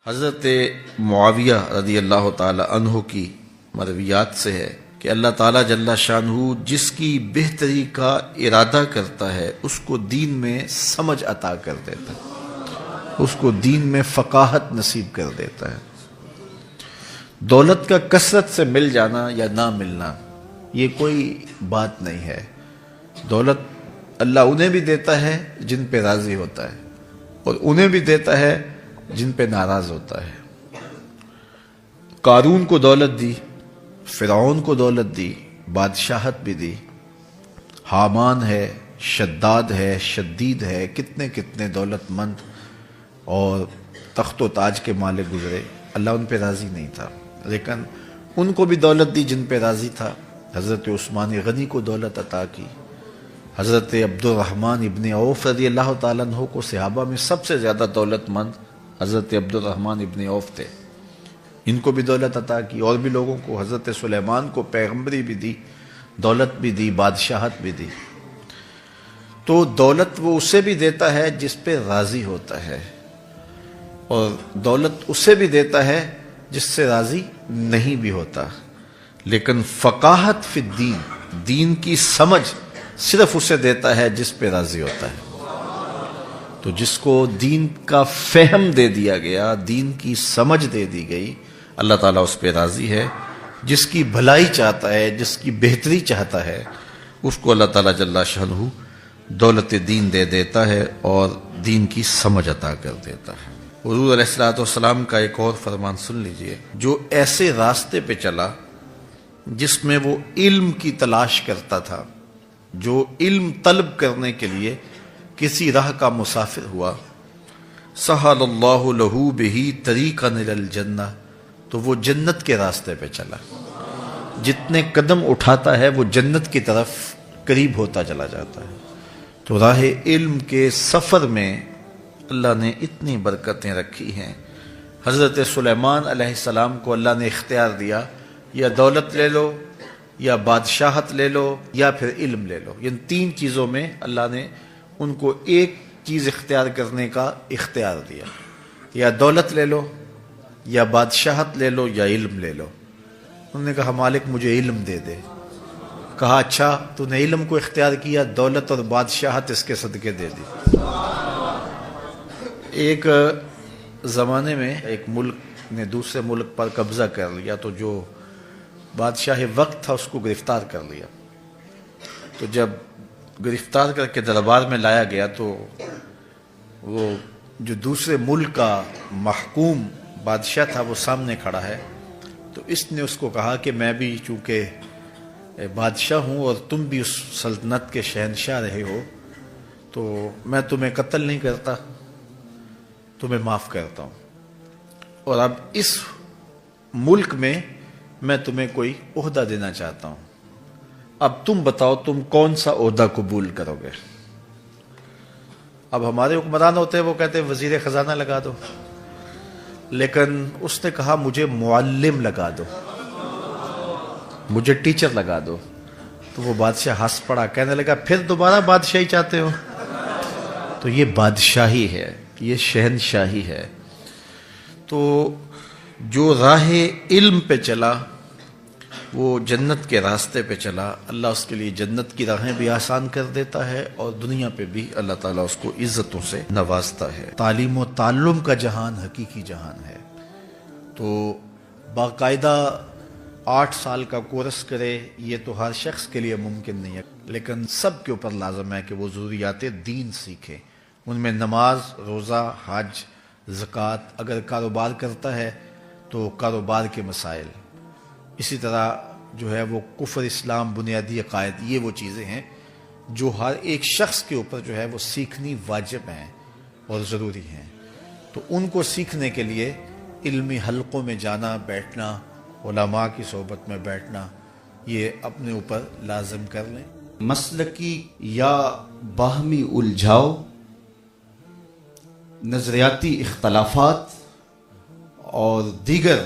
حضرت معاویہ رضی اللہ تعالی عنہ کی مرویات سے ہے کہ اللہ تعالیٰ جل شانہ جس کی بہتری کا ارادہ کرتا ہے اس کو دین میں سمجھ عطا کر دیتا ہے، اس کو دین میں فقاہت نصیب کر دیتا ہے۔ دولت کا کثرت سے مل جانا یا نہ ملنا یہ کوئی بات نہیں ہے۔ دولت اللہ انہیں بھی دیتا ہے جن پہ راضی ہوتا ہے، اور انہیں بھی دیتا ہے جن پہ ناراض ہوتا ہے۔ قارون کو دولت دی، فرعون کو دولت دی، بادشاہت بھی دی، حامان ہے، شداد ہے، شدید ہے، کتنے کتنے دولت مند اور تخت و تاج کے مالک گزرے، اللہ ان پہ راضی نہیں تھا، لیکن ان کو بھی دولت دی جن پہ راضی تھا۔ حضرت عثمان غنی کو دولت عطا کی، حضرت عبد الرحمن ابن عوف رضی اللہ تعالیٰ عنہ کو صحابہ میں سب سے زیادہ دولت مند حضرت عبد الرحمن ابن عوف تھے، ان کو بھی دولت عطا کی، اور بھی لوگوں کو، حضرت سلیمان کو پیغمبری بھی دی، دولت بھی دی، بادشاہت بھی دی۔ تو دولت وہ اسے بھی دیتا ہے جس پہ راضی ہوتا ہے، اور دولت اسے بھی دیتا ہے جس سے راضی نہیں بھی ہوتا، لیکن فقاہت فی الدین، دین کی سمجھ صرف اسے دیتا ہے جس پہ راضی ہوتا ہے۔ تو جس کو دین کا فہم دے دیا گیا، دین کی سمجھ دے دی گئی، اللہ تعالیٰ اس پہ راضی ہے۔ جس کی بھلائی چاہتا ہے، جس کی بہتری چاہتا ہے، اس کو اللہ تعالیٰ جل شانہ دولت دین دے دیتا ہے اور دین کی سمجھ عطا کر دیتا ہے۔ حضور علیہ الصلوۃ والسلام کا ایک اور فرمان سن لیجئے، جو ایسے راستے پہ چلا جس میں وہ علم کی تلاش کرتا تھا، جو علم طلب کرنے کے لیے کسی راہ کا مسافر ہوا، سہل اللہ لہ بہ طریقا الی الجنہ، تو وہ جنت کے راستے پہ چلا، جتنے قدم اٹھاتا ہے وہ جنت کی طرف قریب ہوتا چلا جاتا ہے۔ تو راہ علم کے سفر میں اللہ نے اتنی برکتیں رکھی ہیں۔ حضرت سلیمان علیہ السلام کو اللہ نے اختیار دیا، یا دولت لے لو، یا بادشاہت لے لو، یا پھر علم لے لو، ان تین چیزوں میں اللہ نے ان کو ایک چیز اختیار کرنے کا اختیار دیا، یا دولت لے لو، یا بادشاہت لے لو، یا علم لے لو۔ انہوں نے کہا مالک مجھے علم دے دے۔ کہا اچھا تو نے علم کو اختیار کیا، دولت اور بادشاہت اس کے صدقے دے دی۔ ایک زمانے میں ایک ملک نے دوسرے ملک پر قبضہ کر لیا، تو جو بادشاہ وقت تھا اس کو گرفتار کر لیا۔ تو جب گرفتار کر کے دربار میں لایا گیا تو وہ جو دوسرے ملک کا محکوم بادشاہ تھا وہ سامنے کھڑا ہے، تو اس نے اس کو کہا کہ میں بھی چونکہ بادشاہ ہوں اور تم بھی اس سلطنت کے شہنشاہ رہے ہو، تو میں تمہیں قتل نہیں کرتا، تمہیں معاف کرتا ہوں، اور اب اس ملک میں تمہیں کوئی عہدہ دینا چاہتا ہوں، اب تم بتاؤ تم کون سا عہدہ قبول کرو گے۔ اب ہمارے حکمران ہوتے ہیں وہ کہتے ہیں وزیر خزانہ لگا دو، لیکن اس نے کہا مجھے معلم لگا دو، مجھے ٹیچر لگا دو۔ تو وہ بادشاہ ہنس پڑا، کہنے لگا پھر دوبارہ بادشاہی چاہتے ہو؟ تو یہ بادشاہی ہے، یہ شہنشاہی ہے۔ تو جو راہ علم پہ چلا وہ جنت کے راستے پہ چلا، اللہ اس کے لیے جنت کی راہیں بھی آسان کر دیتا ہے، اور دنیا پہ بھی اللہ تعالیٰ اس کو عزتوں سے نوازتا ہے۔ تعلیم و تعلم کا جہان حقیقی جہان ہے۔ تو باقاعدہ 8 سال کا کورس کرے یہ تو ہر شخص کے لیے ممکن نہیں ہے، لیکن سب کے اوپر لازم ہے کہ وہ ضروریات دین سیکھے، ان میں نماز، روزہ، حج، زکوٰۃ، اگر کاروبار کرتا ہے تو کاروبار کے مسائل، اسی طرح جو ہے وہ کفر، اسلام، بنیادی عقائد، یہ وہ چیزیں ہیں جو ہر ایک شخص کے اوپر جو ہے وہ سیکھنی واجب ہیں اور ضروری ہیں۔ تو ان کو سیکھنے کے لیے علمی حلقوں میں جانا، بیٹھنا، علماء کی صحبت میں بیٹھنا، یہ اپنے اوپر لازم کر لیں۔ مسلکی یا باہمی الجھاؤ، نظریاتی اختلافات اور دیگر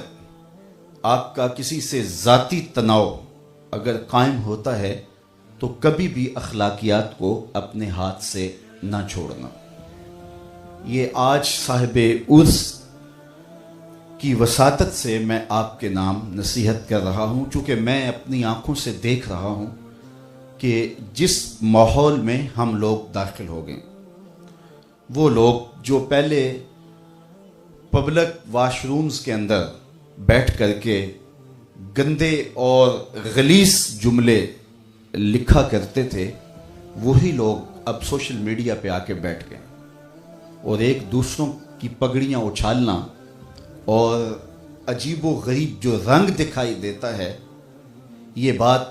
آپ کا کسی سے ذاتی تناؤ اگر قائم ہوتا ہے تو کبھی بھی اخلاقیات کو اپنے ہاتھ سے نہ چھوڑنا۔ یہ آج صاحب عرس کی وساطت سے میں آپ کے نام نصیحت کر رہا ہوں، چونکہ میں اپنی آنکھوں سے دیکھ رہا ہوں کہ جس ماحول میں ہم لوگ داخل ہو گئے، وہ لوگ جو پہلے پبلک واش رومز کے اندر بیٹھ کر کے گندے اور غلیظ جملے لکھا کرتے تھے، وہی لوگ اب سوشل میڈیا پہ آ کے بیٹھ گئے اور ایک دوسروں کی پگڑیاں اچھالنا اور عجیب و غریب جو رنگ دکھائی دیتا ہے، یہ بات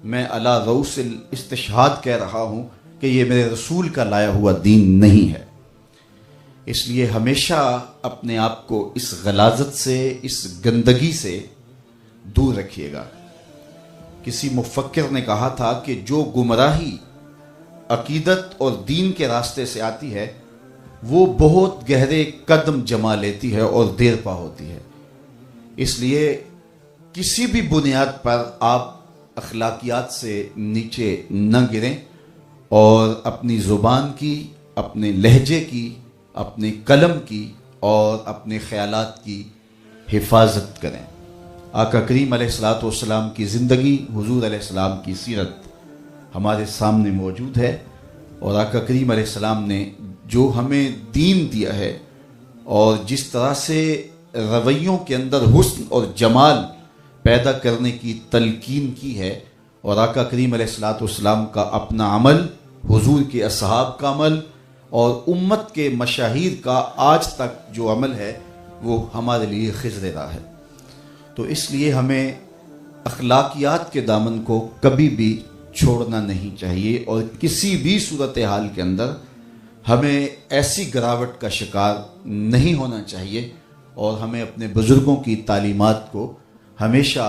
میں علی رؤوس الاستشہاد کہہ رہا ہوں کہ یہ میرے رسول کا لایا ہوا دین نہیں ہے۔ اس لیے ہمیشہ اپنے آپ کو اس غلاظت سے، اس گندگی سے دور رکھیے گا۔ کسی مفکر نے کہا تھا کہ جو گمراہی عقیدت اور دین کے راستے سے آتی ہے وہ بہت گہرے قدم جما لیتی ہے اور دیر پا ہوتی ہے۔ اس لیے کسی بھی بنیاد پر آپ اخلاقیات سے نیچے نہ گریں اور اپنی زبان کی، اپنے لہجے کی، اپنے قلم کی اور اپنے خیالات کی حفاظت کریں۔ آقا کریم علیہ الصلوۃ والسلام کی زندگی، حضور علیہ السلام کی سیرت ہمارے سامنے موجود ہے، اور آقا کریم علیہ السلام نے جو ہمیں دین دیا ہے اور جس طرح سے رویوں کے اندر حسن اور جمال پیدا کرنے کی تلقین کی ہے، اور آقا کریم علیہ الصلوۃ والسلام کا اپنا عمل، حضور کے اصحاب کا عمل اور امت کے مشاہیر کا آج تک جو عمل ہے وہ ہمارے لیے خضر راہ ہے۔ تو اس لیے ہمیں اخلاقیات کے دامن کو کبھی بھی چھوڑنا نہیں چاہیے، اور کسی بھی صورتحال کے اندر ہمیں ایسی گراوٹ کا شکار نہیں ہونا چاہیے، اور ہمیں اپنے بزرگوں کی تعلیمات کو ہمیشہ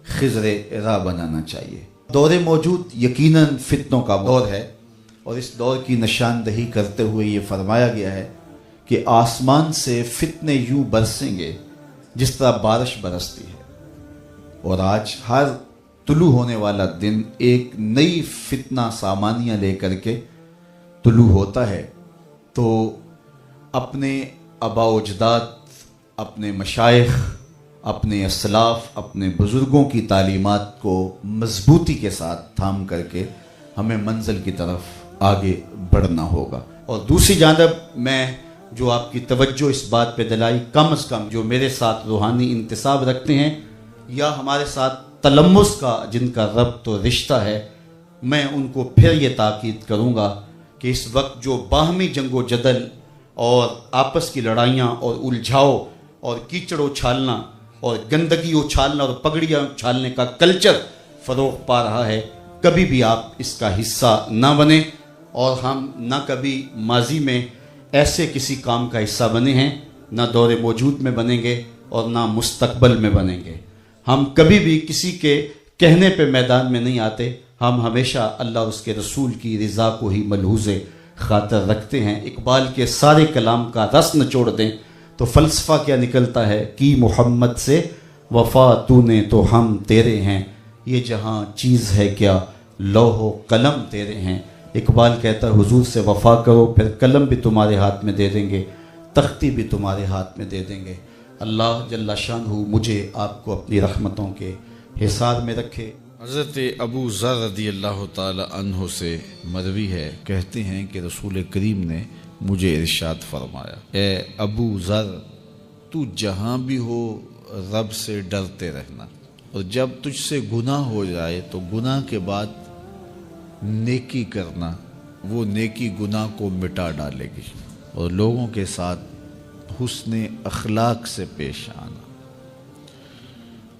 خضر راہ بنانا چاہیے۔ دور موجود یقیناً فتنوں کا دور ہے، اور اس دور کی نشاندہی کرتے ہوئے یہ فرمایا گیا ہے کہ آسمان سے فتنے یوں برسیں گے جس طرح بارش برستی ہے، اور آج ہر طلوع ہونے والا دن ایک نئی فتنہ سامانیہ لے کر کے طلوع ہوتا ہے۔ تو اپنے آباء و اجداد، اپنے مشائخ، اپنے اسلاف، اپنے بزرگوں کی تعلیمات کو مضبوطی کے ساتھ تھام کر کے ہمیں منزل کی طرف آگے بڑھنا ہوگا۔ اور دوسری جانب میں جو آپ کی توجہ اس بات پہ دلائی، کم از کم جو میرے ساتھ روحانی انتساب رکھتے ہیں یا ہمارے ساتھ تلمس کا جن کا ربط و رشتہ ہے، میں ان کو پھر یہ تاکید کروں گا کہ اس وقت جو باہمی جنگ و جدل اور آپس کی لڑائیاں اور الجھاؤ اور کیچڑ اچھالنا اور گندگی اچھالنا اور پگڑیاں اچھالنے کا کلچر فروغ پا رہا ہے، کبھی بھی آپ اس کا حصہ نہ بنیں، اور ہم نہ کبھی ماضی میں ایسے کسی کام کا حصہ بنے ہیں، نہ دور موجود میں بنیں گے اور نہ مستقبل میں بنیں گے۔ ہم کبھی بھی کسی کے کہنے پہ میدان میں نہیں آتے، ہم ہمیشہ اللہ اور اس کے رسول کی رضا کو ہی ملحوظ خاطر رکھتے ہیں۔ اقبال کے سارے کلام کا رس نچوڑ دیں تو فلسفہ کیا نکلتا ہے، کی محمد سے وفا تو نے تو ہم تیرے ہیں، یہ جہاں چیز ہے کیا لوح و قلم تیرے ہیں۔ اقبال کہتا ہے حضور سے وفا کرو، پھر قلم بھی تمہارے ہاتھ میں دے دیں گے، تختی بھی تمہارے ہاتھ میں دے دیں گے۔ اللہ جل شانہ مجھے آپ کو اپنی رحمتوں کے حصار میں رکھے۔ حضرت ابو ذر رضی اللہ تعالی عنہ سے مروی ہے، کہتے ہیں کہ رسول کریم نے مجھے ارشاد فرمایا، اے ابو ذر، تو جہاں بھی ہو رب سے ڈرتے رہنا، اور جب تجھ سے گناہ ہو جائے تو گناہ کے بعد نیکی کرنا، وہ نیکی گناہ کو مٹا ڈالے گی، اور لوگوں کے ساتھ حسن اخلاق سے پیش آنا۔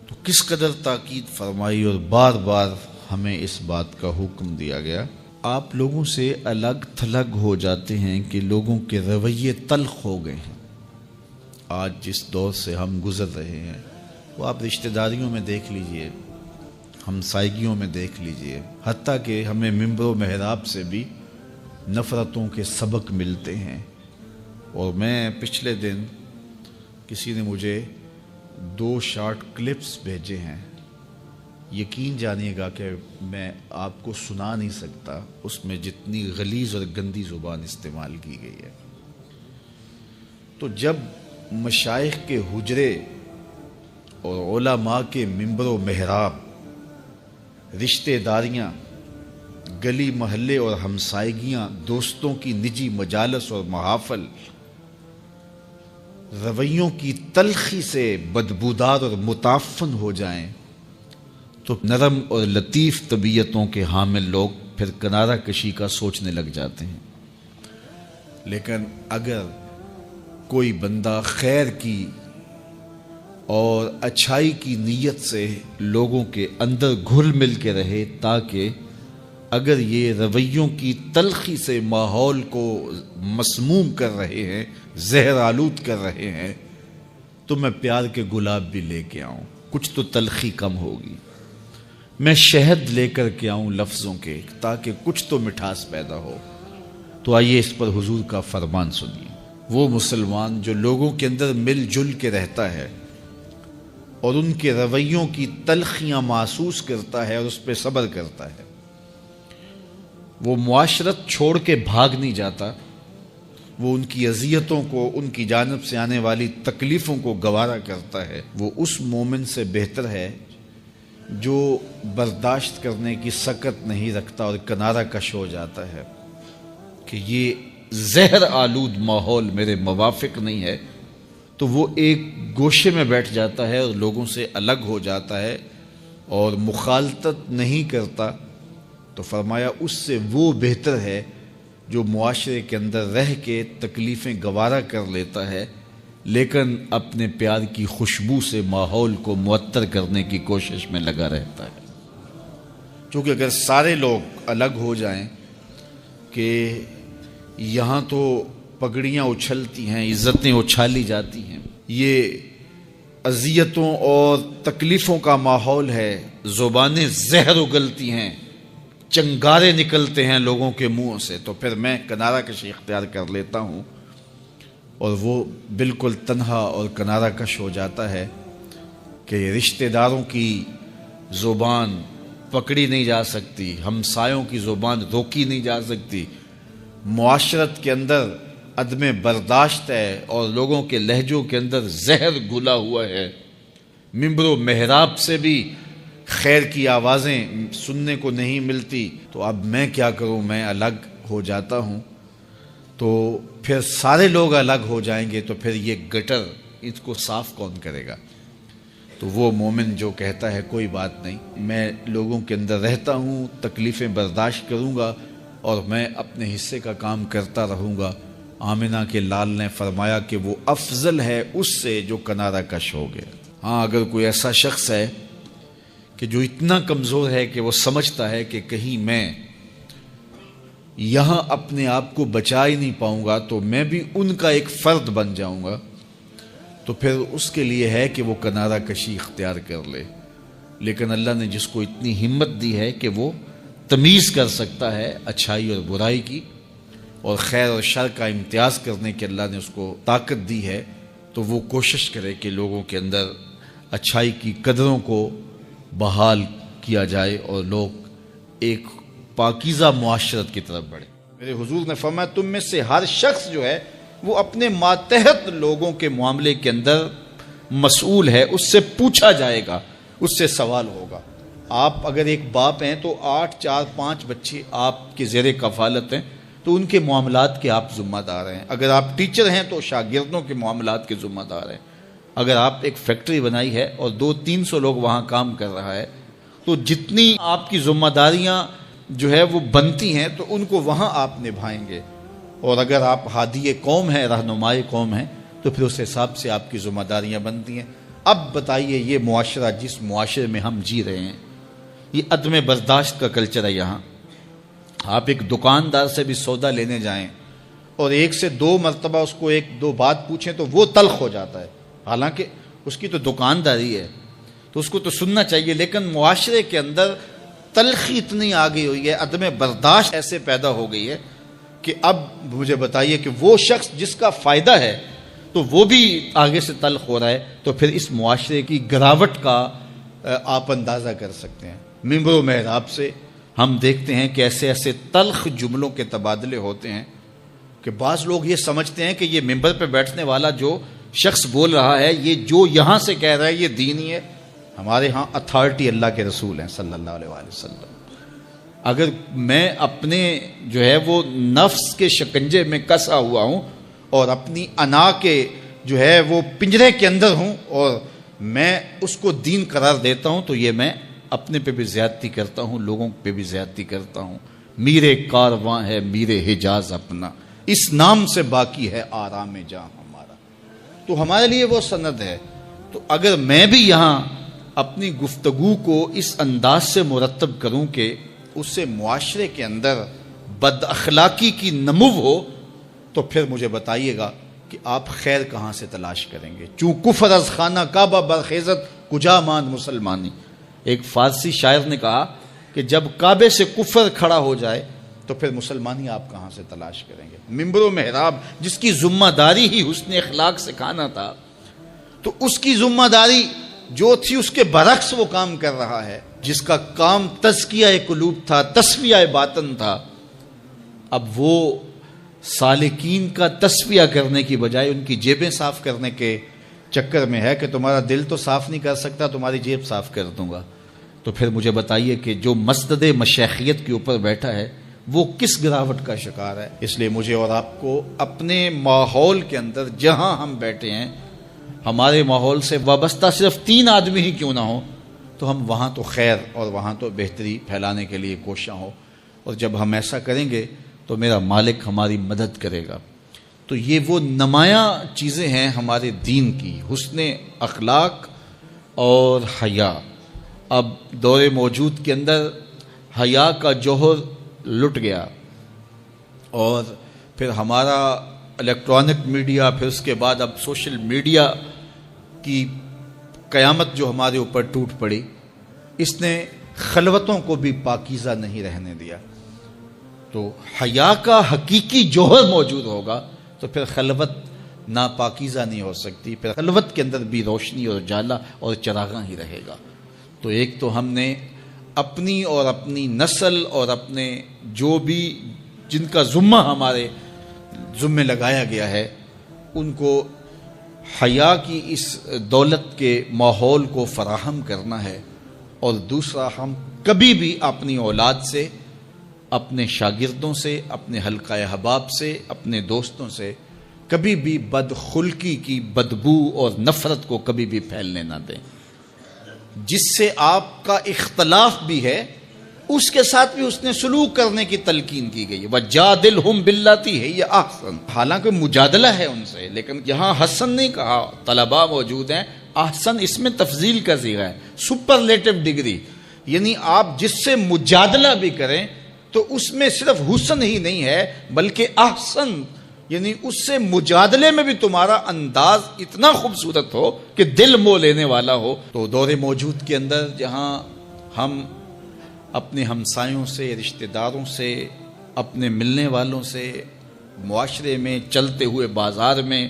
تو کس قدر تاکید فرمائی اور بار بار ہمیں اس بات کا حکم دیا گیا۔ آپ لوگوں سے الگ تھلگ ہو جاتے ہیں کہ لوگوں کے رویے تلخ ہو گئے ہیں۔ آج جس دور سے ہم گزر رہے ہیں وہ آپ رشتہ داریوں میں دیکھ لیجئے، ہمسائیگیوں میں دیکھ لیجئے، حتیٰ کہ ہمیں منبر و محراب سے بھی نفرتوں کے سبق ملتے ہیں۔ اور میں پچھلے دن کسی نے مجھے 2 شارٹ کلپس بھیجے ہیں، یقین جانیے گا کہ میں آپ کو سنا نہیں سکتا، اس میں جتنی غلیظ اور گندی زبان استعمال کی گئی ہے۔ تو جب مشائخ کے حجرے اور علماء کے منبر و محراب، رشتہ داریاں، گلی محلے اور ہمسائیگیاں، دوستوں کی نجی مجالس اور محافل رویوں کی تلخی سے بدبودار اور متعفن ہو جائیں تو نرم اور لطیف طبیعتوں کے حامل لوگ پھر کنارہ کشی کا سوچنے لگ جاتے ہیں۔ لیکن اگر کوئی بندہ خیر کی اور اچھائی کی نیت سے لوگوں کے اندر گھل مل کے رہے، تاکہ اگر یہ رویوں کی تلخی سے ماحول کو مسموم کر رہے ہیں، زہر آلود کر رہے ہیں، تو میں پیار کے گلاب بھی لے کے آؤں، کچھ تو تلخی کم ہوگی۔ میں شہد لے کر کے آؤں لفظوں کے، تاکہ کچھ تو مٹھاس پیدا ہو۔ تو آئیے اس پر حضور کا فرمان سنیے۔ وہ مسلمان جو لوگوں کے اندر مل جل کے رہتا ہے اور ان کے رویوں کی تلخیاں محسوس کرتا ہے اور اس پہ صبر کرتا ہے، وہ معاشرت چھوڑ کے بھاگ نہیں جاتا، وہ ان کی اذیتوں کو، ان کی جانب سے آنے والی تکلیفوں کو گوارا کرتا ہے، وہ اس مومن سے بہتر ہے جو برداشت کرنے کی سکت نہیں رکھتا اور کنارہ کش ہو جاتا ہے کہ یہ زہر آلود ماحول میرے موافق نہیں ہے، تو وہ ایک گوشے میں بیٹھ جاتا ہے اور لوگوں سے الگ ہو جاتا ہے اور مخالطت نہیں کرتا۔ تو فرمایا اس سے وہ بہتر ہے جو معاشرے کے اندر رہ کے تکلیفیں گوارا کر لیتا ہے، لیکن اپنے پیار کی خوشبو سے ماحول کو معطر کرنے کی کوشش میں لگا رہتا ہے۔ چونکہ اگر سارے لوگ الگ ہو جائیں کہ یہاں تو پگڑیاں اچھلتی ہیں، عزتیں اچھالی جاتی ہیں، یہ اذیتوں اور تکلیفوں کا ماحول ہے، زبانیں زہر اگلتی ہیں، چنگارے نکلتے ہیں لوگوں کے منہ سے، تو پھر میں کنارہ کشی اختیار کر لیتا ہوں، اور وہ بالکل تنہا اور کنارہ کش ہو جاتا ہے کہ رشتہ داروں کی زبان پکڑی نہیں جا سکتی، ہمسایوں کی زبان روکی نہیں جا سکتی، معاشرت کے اندر عدم برداشت ہے اور لوگوں کے لہجوں کے اندر زہر گھلا ہوا ہے، منبر و محراب سے بھی خیر کی آوازیں سننے کو نہیں ملتی، تو اب میں کیا کروں، میں الگ ہو جاتا ہوں۔ تو پھر سارے لوگ الگ ہو جائیں گے تو پھر یہ گٹر اس کو صاف کون کرے گا؟ تو وہ مومن جو کہتا ہے کوئی بات نہیں، میں لوگوں کے اندر رہتا ہوں، تکلیفیں برداشت کروں گا اور میں اپنے حصے کا کام کرتا رہوں گا، آمنہ کے لال نے فرمایا کہ وہ افضل ہے اس سے جو کنارہ کش ہو گیا۔ ہاں، اگر کوئی ایسا شخص ہے کہ جو اتنا کمزور ہے کہ وہ سمجھتا ہے کہ کہیں میں یہاں اپنے آپ کو بچا ہی نہیں پاؤں گا تو میں بھی ان کا ایک فرد بن جاؤں گا، تو پھر اس کے لیے ہے کہ وہ کنارہ کشی اختیار کر لے۔ لیکن اللہ نے جس کو اتنی ہمت دی ہے کہ وہ تمیز کر سکتا ہے اچھائی اور برائی کی، اور خیر اور شر کا امتیاز کرنے کی اللہ نے اس کو طاقت دی ہے، تو وہ کوشش کرے کہ لوگوں کے اندر اچھائی کی قدروں کو بحال کیا جائے اور لوگ ایک پاکیزہ معاشرت کی طرف بڑھے۔ میرے حضور نے فرمایا تم میں سے ہر شخص جو ہے وہ اپنے ماتحت لوگوں کے معاملے کے اندر مسئول ہے، اس سے پوچھا جائے گا، اس سے سوال ہوگا۔ آپ اگر ایک باپ ہیں تو 8 4 5 بچے آپ کے زیر کفالت ہیں، تو ان کے معاملات کے آپ ذمہ دار ہیں۔ اگر آپ ٹیچر ہیں تو شاگردوں کے معاملات کے ذمہ دار ہیں۔ اگر آپ ایک فیکٹری بنائی ہے اور 200-300 لوگ وہاں کام کر رہا ہے، تو جتنی آپ کی ذمہ داریاں جو ہے وہ بنتی ہیں تو ان کو وہاں آپ نبھائیں گے۔ اور اگر آپ ہادی قوم ہیں، رہنمائے قوم ہیں، تو پھر اس حساب سے آپ کی ذمہ داریاں بنتی ہیں۔ اب بتائیے یہ معاشرہ جس معاشرے میں ہم جی رہے ہیں، یہ عدم برداشت کا کلچر ہے۔ یہاں آپ ایک دکاندار سے بھی سودا لینے جائیں اور 1 سے 2 مرتبہ اس کو 1-2 بات پوچھیں تو وہ تلخ ہو جاتا ہے، حالانکہ اس کی تو دکانداری ہے تو اس کو تو سننا چاہیے، لیکن معاشرے کے اندر تلخی اتنی آ گئی ہوئی ہے، عدم برداشت ایسے پیدا ہو گئی ہے کہ اب مجھے بتائیے کہ وہ شخص جس کا فائدہ ہے تو وہ بھی آگے سے تلخ ہو رہا ہے، تو پھر اس معاشرے کی گراوٹ کا آپ اندازہ کر سکتے ہیں۔ منبر و محراب سے ہم دیکھتے ہیں کہ ایسے ایسے تلخ جملوں کے تبادلے ہوتے ہیں کہ بعض لوگ یہ سمجھتے ہیں کہ یہ منبر پہ بیٹھنے والا جو شخص بول رہا ہے یہ جو یہاں سے کہہ رہا ہے یہ دین ہی ہے، ہمارے ہاں اتھارٹی اللہ کے رسول ہیں صلی اللہ علیہ وآلہ وسلم۔ اگر میں اپنے جو ہے وہ نفس کے شکنجے میں کسا ہوا ہوں اور اپنی انا کے جو ہے وہ پنجرے کے اندر ہوں اور میں اس کو دین قرار دیتا ہوں، تو یہ میں اپنے پہ بھی زیادتی کرتا ہوں، لوگوں پہ بھی زیادتی کرتا ہوں۔ میرے کارواں ہے میرے حجاز اپنا، اس نام سے باقی ہے آرام جاں ہمارا۔ تو ہمارے لیے وہ سند ہے۔ تو اگر میں بھی یہاں اپنی گفتگو کو اس انداز سے مرتب کروں کہ اس سے معاشرے کے اندر بد اخلاقی کی نمو ہو، تو پھر مجھے بتائیے گا کہ آپ خیر کہاں سے تلاش کریں گے؟ چوں کفر از خانہ کعبہ برخیزت کجا ماند مسلمانی۔ ایک فارسی شاعر نے کہا کہ جب کعبے سے کفر کھڑا ہو جائے تو پھر مسلمانی آپ کہاں سے تلاش کریں گے؟ ممبر و محراب جس کی ذمہ داری ہی حسن اخلاق سکھانا تھا، تو اس کی ذمہ داری جو تھی اس کے برعکس وہ کام کر رہا ہے۔ جس کا کام تزکیہ قلوب تھا، تصفیہ باطن تھا، اب وہ سالکین کا تصفیہ کرنے کی بجائے ان کی جیبیں صاف کرنے کے چکر میں ہے کہ تمہارا دل تو صاف نہیں کر سکتا، تمہاری جیب صاف کر دوں گا۔ تو پھر مجھے بتائیے کہ جو مسند مشیخیت کے اوپر بیٹھا ہے وہ کس گراوٹ کا شکار ہے؟ اس لیے مجھے اور آپ کو اپنے ماحول کے اندر جہاں ہم بیٹھے ہیں، ہمارے ماحول سے وابستہ صرف 3 آدمی ہی کیوں نہ ہو، تو ہم وہاں تو خیر اور وہاں تو بہتری پھیلانے کے لیے کوشاں ہو، اور جب ہم ایسا کریں گے تو میرا مالک ہماری مدد کرے گا۔ تو یہ وہ نمایاں چیزیں ہیں ہمارے دین کی، حسن اخلاق اور حیا۔ اب دور موجود کے اندر حیا کا جوہر لٹ گیا، اور پھر ہمارا الیکٹرانک میڈیا، پھر اس کے بعد اب سوشل میڈیا کی قیامت جو ہمارے اوپر ٹوٹ پڑی، اس نے خلوتوں کو بھی پاکیزہ نہیں رہنے دیا۔ تو حیا کا حقیقی جوہر موجود ہوگا تو پھر خلوت ناپاکیزہ نہیں ہو سکتی، پھر خلوت کے اندر بھی روشنی اور اجالا اور چراغاں ہی رہے گا۔ تو ایک تو ہم نے اپنی اور اپنی نسل اور اپنے جو بھی جن کا ذمہ ہمارے ذمہ لگایا گیا ہے، ان کو حیا کی اس دولت کے ماحول کو فراہم کرنا ہے، اور دوسرا ہم کبھی بھی اپنی اولاد سے، اپنے شاگردوں سے، اپنے حلقہ احباب سے، اپنے دوستوں سے کبھی بھی بدخلقی کی بدبو اور نفرت کو کبھی بھی پھیلنے نہ دیں۔ جس سے آپ کا اختلاف بھی ہے اس کے ساتھ بھی اس نے سلوک کرنے کی تلقین کی گئی ہے۔ وَجَادِلْهُمْ بِالَّتِي هِيَ أَحْسَنُ، حالانکہ مجادلہ ہے ان سے، لیکن یہاں حسن نہیں کہا۔ طلباء موجود ہیں، احسن اس میں تفضیل کا صیغہ ہے، سپرلیٹو ڈگری، یعنی آپ جس سے مجادلہ بھی کریں تو اس میں صرف حسن ہی نہیں ہے بلکہ احسن، یعنی اس سے مجادلے میں بھی تمہارا انداز اتنا خوبصورت ہو کہ دل مو لینے والا ہو۔ تو دور موجود کے اندر جہاں ہم اپنے ہمسایوں سے، رشتہ داروں سے، اپنے ملنے والوں سے، معاشرے میں، چلتے ہوئے بازار میں،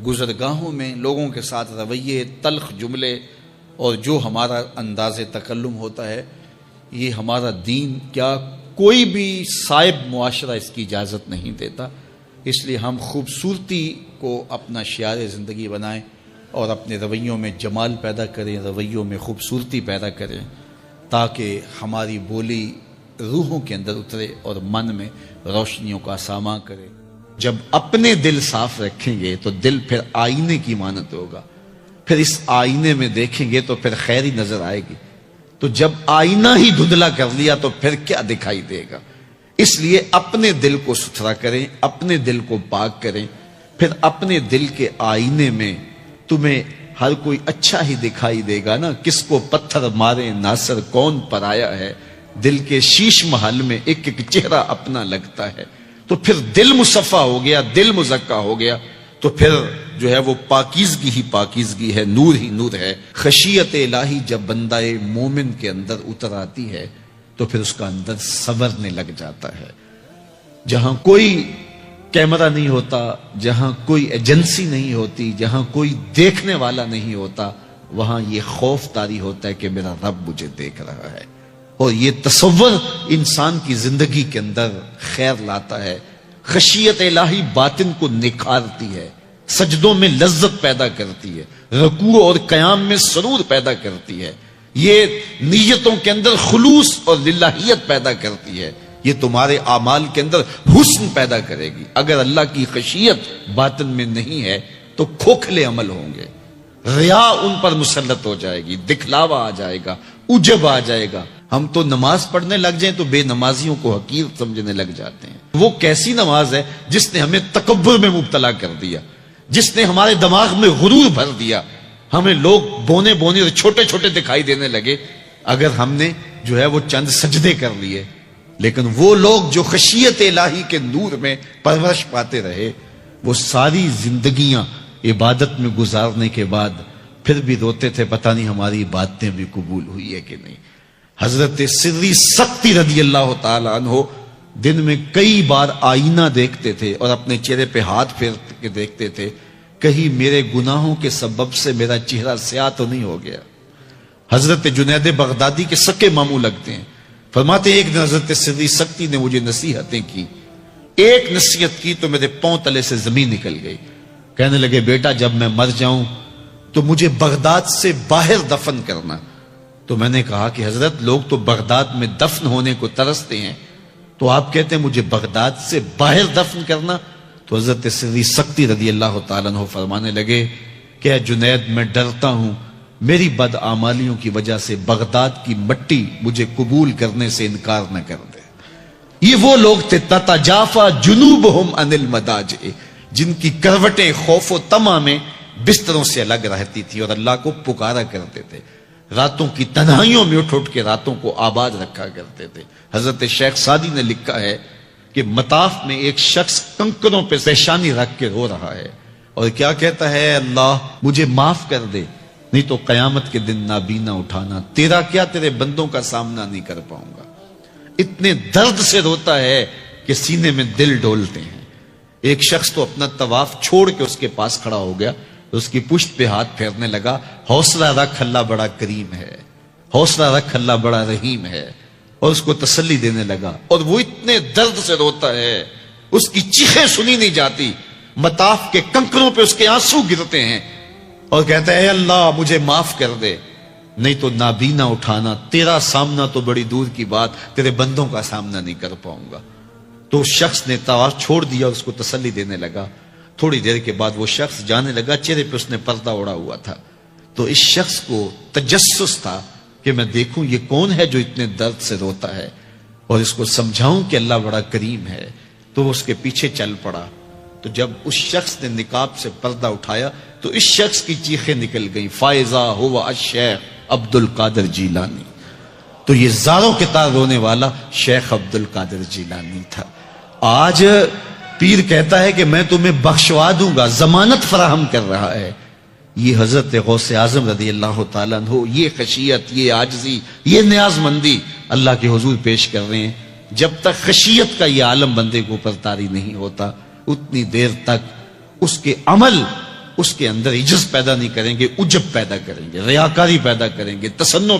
گزرگاہوں میں لوگوں کے ساتھ رویے، تلخ جملے اور جو ہمارا انداز تکلم ہوتا ہے، یہ ہمارا دین کیا کوئی بھی صائب معاشرہ اس کی اجازت نہیں دیتا۔ اس لیے ہم خوبصورتی کو اپنا شعار زندگی بنائیں اور اپنے رویوں میں جمال پیدا کریں، رویوں میں خوبصورتی پیدا کریں، تاکہ ہماری بولی روحوں کے اندر اترے اور من میں روشنیوں کا ساماں کرے۔ جب اپنے دل صاف رکھیں گے تو دل پھر آئینے کی مانند ہوگا، پھر اس آئینے میں دیکھیں گے تو پھر خیر ہی نظر آئے گی۔ تو جب آئینہ ہی دھندلا کر لیا تو پھر کیا دکھائی دے گا؟ اس لیے اپنے دل کو ستھرا کریں، اپنے دل کو پاک کریں، پھر اپنے دل کے آئینے میں تمہیں ہر کوئی اچھا ہی دکھائی دے گا نا۔ کس کو پتھر مارے ناصر کون پر آیا ہے، دل کے شیش محل میں ایک ایک چہرہ اپنا لگتا ہے۔ تو پھر دل مصفا ہو گیا، دل مزکا ہو گیا، تو پھر جو ہے وہ پاکیزگی ہی پاکیزگی ہے، نور ہی نور ہے۔ خشیت الہی جب بندہ مومن کے اندر اتر آتی ہے تو پھر اس کا اندر سنورنے لگ جاتا ہے۔ جہاں کوئی کیمرہ نہیں ہوتا، جہاں کوئی ایجنسی نہیں ہوتی، جہاں کوئی دیکھنے والا نہیں ہوتا، وہاں یہ خوف طاری ہوتا ہے کہ میرا رب مجھے دیکھ رہا ہے، اور یہ تصور انسان کی زندگی کے اندر خیر لاتا ہے۔ خشیت الہی باطن کو نکھارتی ہے، سجدوں میں لذت پیدا کرتی ہے، رکوع اور قیام میں سرور پیدا کرتی ہے، یہ نیتوں کے اندر خلوص اور للہیت پیدا کرتی ہے، یہ تمہارے اعمال کے اندر حسن پیدا کرے گی۔ اگر اللہ کی خشیت باطن میں نہیں ہے تو کھوکھلے عمل ہوں گے، ریا ان پر مسلط ہو جائے گی، دکھلاوا آ جائے گا، عجب آ جائے گا۔ ہم تو نماز پڑھنے لگ جائیں تو بے نمازیوں کو حقیر سمجھنے لگ جاتے ہیں۔ وہ کیسی نماز ہے جس نے ہمیں تکبر میں مبتلا کر دیا، جس نے ہمارے دماغ میں غرور بھر دیا، ہمیں لوگ بونے بونے اور چھوٹے چھوٹے دکھائی دینے لگے اگر ہم نے جو ہے وہ چند سجدے کر لیے۔ لیکن وہ لوگ جو خشیت الہی کے نور میں پرورش پاتے رہے، وہ ساری زندگیاں عبادت میں گزارنے کے بعد پھر بھی روتے تھے، پتہ نہیں ہماری عبادتیں بھی قبول ہوئی ہے کہ نہیں۔ حضرت سری سکتی رضی اللہ تعالی عنہ دن میں کئی بار آئینہ دیکھتے تھے اور اپنے چہرے پہ ہاتھ پھیر کے دیکھتے تھے، کہیں میرے گناہوں کے سبب سے میرا چہرہ سیاہ تو نہیں ہو گیا۔ حضرت جنید بغدادی کے سکے ماموں لگتے ہیں، فرماتے ہیں ایک دن حضرت سری سکتی نے مجھے نصیحتیں کی، ایک نصیحت کی تو میرے پاؤں تلے سے زمین نکل گئی۔ کہنے لگے بیٹا جب میں مر جاؤں تو مجھے بغداد سے باہر دفن کرنا۔ تو میں نے کہا کہ حضرت لوگ تو بغداد میں دفن ہونے کو ترستے ہیں، تو آپ کہتے ہیں مجھے بغداد سے باہر دفن کرنا؟ تو حضرت سری سکتی رضی اللہ تعالیٰ عنہ فرمانے لگے کہ اے جنید میں ڈرتا ہوں میری بدعمالیوں کی وجہ سے بغداد کی مٹی مجھے قبول کرنے سے انکار نہ کر دے۔ یہ وہ لوگ تھے تتجافا جنوبہم عن المضاجع، جن کی کروٹیں خوف و طمع میں بستروں سے الگ رہتی تھی اور اللہ کو پکارا کرتے تھے، راتوں کی تنہائیوں میں اٹھ اٹھ کے راتوں کو آباد رکھا کرتے تھے۔ حضرت شیخ سعدی نے لکھا ہے کہ مطاف میں ایک شخص کنکروں پہ پیشانی رکھ کے رو رہا ہے اور کیا کہتا ہے، اللہ مجھے معاف کر دے نہیں تو قیامت کے دن نابینا اٹھانا، تیرا کیا تیرے بندوں کا سامنا نہیں کر پاؤں گا۔ اتنے درد سے روتا ہے کہ سینے میں دل ڈولتے ہیں۔ ایک شخص تو اپنا طواف چھوڑ کے اس کے پاس کھڑا ہو گیا، اس کی پشت پہ ہاتھ پھیرنے لگا، حوصلہ رکھ اللہ بڑا کریم ہے، حوصلہ رکھ اللہ بڑا رحیم ہے، اور اس کو تسلی دینے لگا۔ اور وہ اتنے درد سے روتا ہے، اس کی چیخیں سنی نہیں جاتی، مطاف کے کنکروں پہ اس کے آنسو گرتے ہیں اور کہتا ہے اے اللہ مجھے معاف کر دے نہیں تو نابینا اٹھانا، تیرا سامنا تو بڑی دور کی بات، تیرے بندوں کا سامنا نہیں کر پاؤں گا۔ تو اس شخص نے طواف چھوڑ دیا اور اس کو تسلی دینے لگا۔ تھوڑی دیر کے بعد وہ شخص جانے لگا، چہرے پہ اس نے پردہ اڑا ہوا تھا۔ تو اس شخص کو تجسس تھا کہ میں دیکھوں یہ کون ہے جو اتنے درد سے روتا ہے اور اس کو سمجھاؤں کہ اللہ بڑا کریم ہے۔ تو وہ اس کے پیچھے چل پڑا۔ تو جب اس شخص نے نقاب سے پردہ اٹھایا تو اس شخص کی چیخیں نکل گئیں، فائزہ ہوا الشیخ عبد القادر جیلانی۔ تو یہ زاروں کے تار رونے والا شیخ عبد القادر جیلانی تھا۔ آج پیر کہتا ہے کہ میں تمہیں بخشوا دوں گا، ضمانت فراہم کر رہا ہے۔ یہ حضرت غوث اعظم رضی اللہ تعالیٰ عنہ یہ خشیت، یہ عاجزی، یہ نیاز مندی اللہ کے حضور پیش کر رہے ہیں۔ جب تک خشیت کا یہ عالم بندے کو اوپر طاری نہیں ہوتا اتنی دیر تک اس کے عمل اس کے اندر عجز پیدا نہیں کریں گے، عجب پیدا کریں گے، ریاکاری پیدا کریں گے، تسنع